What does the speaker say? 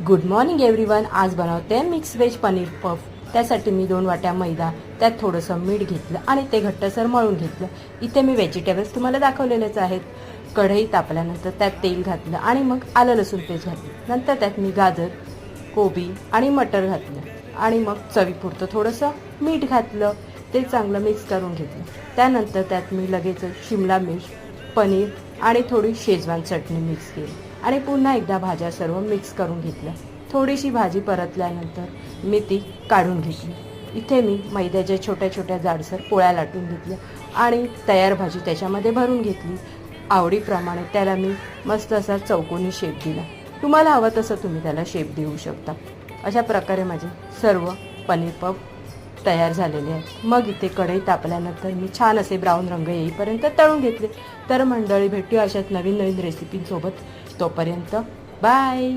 Good morning everyone. आज बनवते mix veg paneer puff. त्यासाठी मी 2 वाट्या मैदा, त्यात थोडंसं मीठ घेतलं आणि ते घट्टसर मळून घेतलं. इथे मी व्हेजिटेबल्स तुम्हाला दाखवलेलेच आहेत. कढई तापल्यानंतर त्यात तेल घातलं आणि मग आलं लसूण पेस्ट घातली. नंतर त्यात मी गाजर, कोबी आणि मटर घातलं आणि मग चवीपुरतं थोडंसं मीठ घातलं. ते चांगलं मिक्स करून घेतलं. त्यानंतर त्यात मी लगेच शिमला मिर्च, पनीर आणि थोडी शेजवान चटणी मिक्स केली आणि पुन्हा एकदा भाज्या सर्व मिक्स करून घेतल्या. थोडीशी भाजी परतल्यानंतर मी ती काढून घेतली. इथे मी मैद्याच्या छोट्या छोट्या जाडसर पोळ्या लाटून घेतल्या आणि तयार भाजी त्याच्यामध्ये भरून घेतली. आवडीप्रमाणे त्याला मी मस्त असा चौकोनी शेप दिला. तुम्हाला हवं तसं तुम्ही त्याला शेप देऊ शकता. अशा प्रकारे माझे सर्व पनीर पफ तयार झालेले आहेत. मग इथे कढई तापल्यानंतर मी छान असे ब्राऊन रंग येईपर्यंत तळून घेतले. तर मंडळी, भेटूया अशाच नवीन नवीन रेसिपींसोबत. तोपर्यंत बाय.